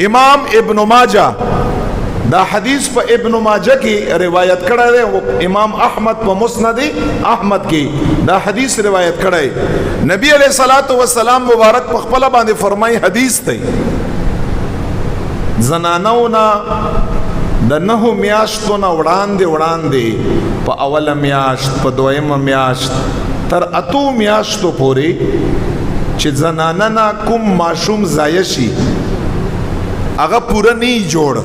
امام ابن ماجه دا حدیث په ابن ماجه کې روایت کړی دی، امام احمد په مسند احمد کې دا حدیث روایت کړی. نبی علیہ الصلوۃ والسلام مبارک په خپل باندې فرمای حدیث دی زنانونا د 9 میاشتو نه وړاندې په اوله میاشت په دویمه میاشت تر 8 میاشتو پورې چې زنانه نه کوم ماشوم ضایع شي هغه پوره نه جوړ،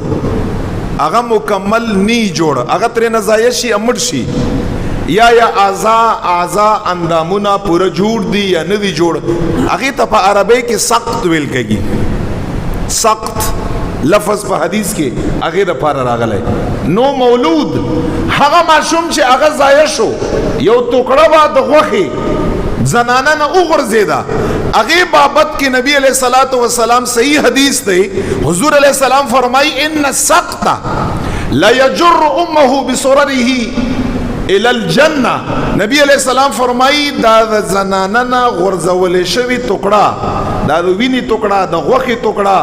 هغه مکمل نی جوړ، هغه ترې نه ضایع شي امړ شي یا اعضا اندامونه پوره جوړ دي یا نه دي جوړ، هغه ته په عربی کې سقط ویل کېږي. سقط لفظ په حدیث کې هغه د پاره راغلی. نو مولود هغه ماشوم چې هغه ضایع شو یو ټوکړه با د غوښې زنانه نه وغورځېده، هغه بابت کې نبی علیہ الصلوۃ والسلام صحیح حدیث دی، حضور علیہ السلام فرمائی ان السقط لا يجر امه بسرره الى الجنه. نبی علیہ السلام فرمائی دا زنانه نه غورځول شوی ټوکړه، دا د ویني ټوکړه، د غوښې ټوکړه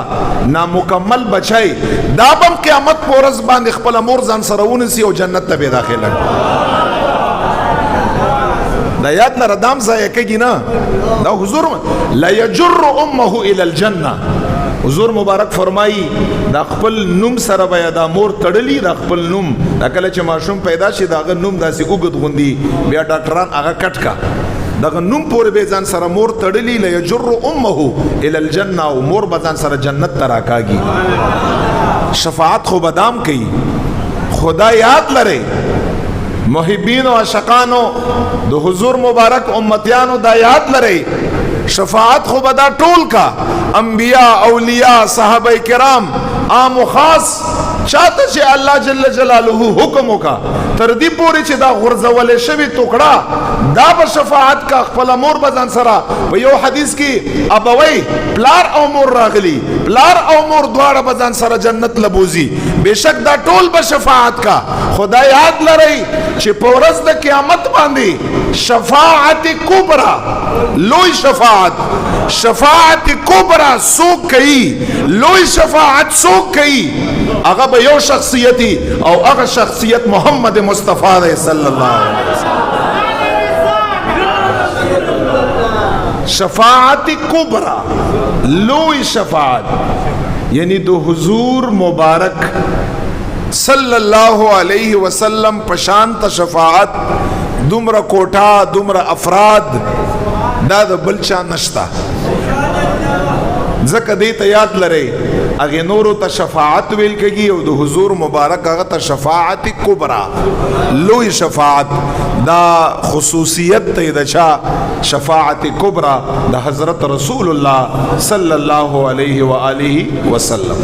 نامکمل بچای دا بم قیامت پورز باندې خپل مور ځان سره ونسی او جنت ته به داخله. دا یاد لره دام ځای کېږي نه، دا حضور لا يجر امه الى الجنه. حضور مبارک فرمایي دا خپل نوم سره بیا دا مور تړلی، دا خپل نوم دا کله چې ماشوم پیدا شي دا غ نوم داسې وګد غوندي بیا ډاکټران هغه کټ کا دا نوم پورې به ځان سره مور تړلی. لا يجر امه الى الجنه، او مور به ځان سره جنت ته راکاږي. شفاعت خو بدام کوي، خدا یاد لره محبین و عاشقانو د حضور مبارک امتیانو دا یاد لري شفاعت خو بدا ټول کا انبیاء اولیاء صحابه کرام عام و خاص چاته چې الله جل جلاله حکم وکا تر دې پورې چې دا غرزول شوی ټوکړه دا به شفاعت کا خپل مور بزن سره. په یو حدیث کې ابوی پلار او مور راغلی، پلار او مور دواړه بزن سره جنت لبوزي، بشک دا ټول به شفاعت کا. خدا یاد لري چې په ورځ د قیامت باندې شفاعت کبرا لوی شفاعت کبرا سوک کئی، لوی شفاعت سوک کئی، هغه به یو شخصیتی او هغه شخصیت محمد مصطفی صلی اللہ علیہ وسلم. شفاعت کبرا لوی شفاعت یعنی دو حضور مبارک صلی اللہ علیہ وسلم پشانت شفاعت دمر کوٹا دمر افراد دا د بلچا نشتا. ځکه دې ته یاد لرئ هغې نورو ته شفاعت ویل کېږي او د حضور مبارک هغه ته شفاعت کبرا لوی شفاعت. دا خصوصیت دی د چا شفاعت کبرا د حضرت رسول الله صلی الله علیه و آله وسلم.